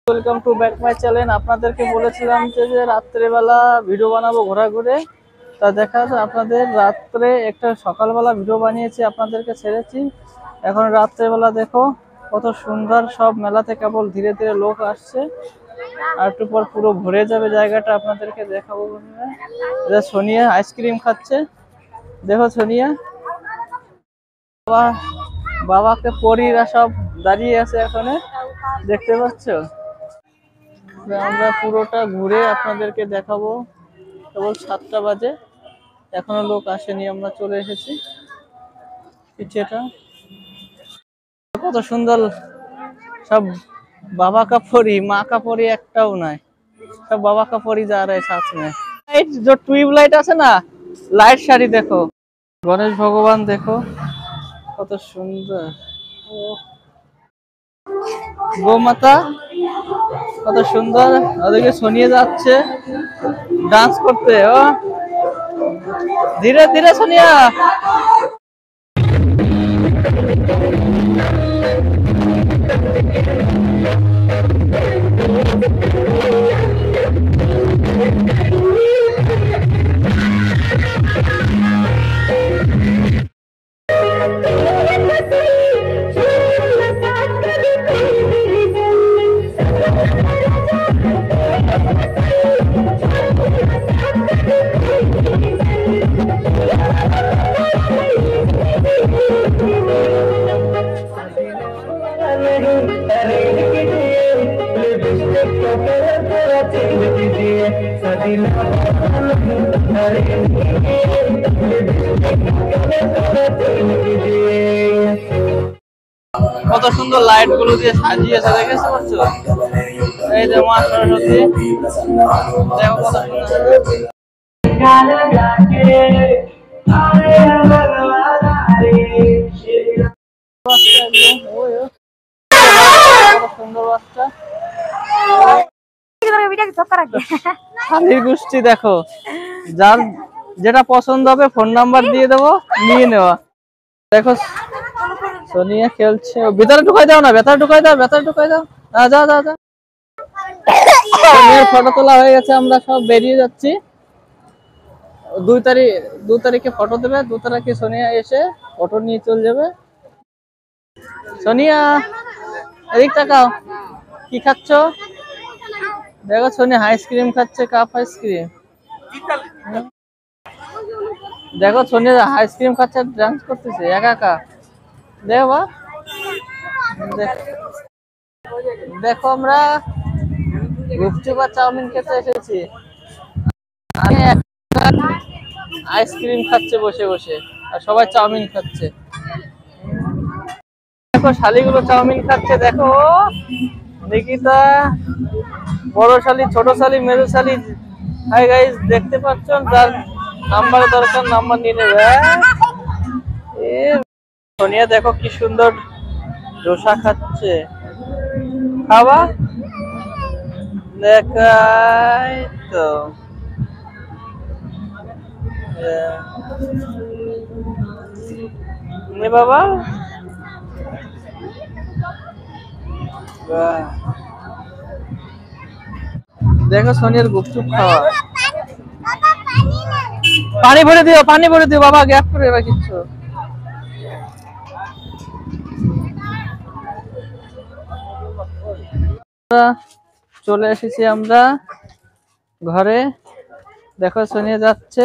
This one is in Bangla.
Welcome to back my channel. আপনাদেরকে বলেছিলাম যে রাত্রেবেলা ভিডিও বানাবো ঘোরাঘুরে। তা দেখা যাচ্ছে আপনাদের রাত্রে একটা সকালবেলা ভিডিও বানিয়েছি, আপনাদেরকে ছেড়েছি। এখন রাত্রেবেলা দেখো কত সুন্দর সব মেলাতে কেবল ধীরে ধীরে লোক আসছে, আর একটু পর পুরো ভরে যাবে জায়গাটা। আপনাদেরকে দেখাবো। সোনিয়া আইসক্রিম খাচ্ছে, দেখো সোনিয়া। বাবাকে পরীরা সব দাঁড়িয়ে আছে এখানে, দেখতে পাচ্ছ? আমরা পুরোটা ঘুরে আপনাদেরকে দেখাবো। কেবল 7টা বাজে, এখনো লোক আসেনি, আমরা চলে এসেছি। পিছেটা কত সুন্দর সব बाबा का परी, माँ का परी एकटाও নাই, सब बाबा का परी जा रहे साथ में। लाइट जो ट्यूब लाइट আছে না, লাইট শাড়ি দেখো। গণেশ ভগবান দেখো কত সুন্দর। গোমাতা কত সুন্দর। ওদিকে সোনিয়া যাচ্ছে ডান্স করতে। ও ধীরে ধীরে সোনিয়া। কত সুন্দর লাইট গুলো দিয়ে সাজিয়েছে, দেখেছো পাচ্ছ? এই যে মা সরস্বতী, দেখো কত সুন্দর বাচ্চা। শালির গোষ্ঠী দেখো, যার যেটা পছন্দ হবে ফোন নাম্বার দিয়ে দেবো, নিয়ে নেওয়া। দেখো সোনিয়া খেলছে, ভেতরে ঢুকাই দাও না, ভেতরে ঢুকাই দাও, ভেতরে ঢুকাই দাও। যা যা যা। সোনিয়ার ফটো তোলা হয়ে গেছে, আমরা সব বেরিয়ে যাচ্ছি। 2 তারিখে ফটো দেবে, 2 তারিখে সোনিয়া এসে ফটো নিয়ে চলে যাবে। সোনিয়া এদিক তাকাও, কি খাচ্ছ? দেখো সোনিয়া আইসক্রিম খাচ্ছে, কাপ আইসক্রিম। দেখো সোনিয়া আইসক্রিম খাচ্ছে, ডান্স করতেছে একা একা। দেখো দেখো আমরা গুপচুপ আর চাউমিন খেতে এসেছি। আইসক্রিম খাচ্ছে বসে বসে, আর সবাই চাউমিন খাচ্ছে। দেখো শালিগুলো চাউমিন খাচ্ছে, দেখো নিকিতা, বড় শালি, ছোট শালি, মেজো শালি। হাই গাইস, দেখতে পাচ্ছেন? যার নাম্বার দরকার নাম্বার নিয়ে নেবে। সোনিয়া দেখো কি সুন্দর ডোসা খাচ্ছে, খাবা? দেখাই তো বাবা। দেখো সোনিয়ার গুপচুপ খাওয়া। পানি ভরে দিও, পানি ভরে দিও বাবা, গ্যাপ করে এবার কিচ্ছু। চলে এসেছি আমরা ঘরে, দেখো সোনিয়া যাচ্ছে।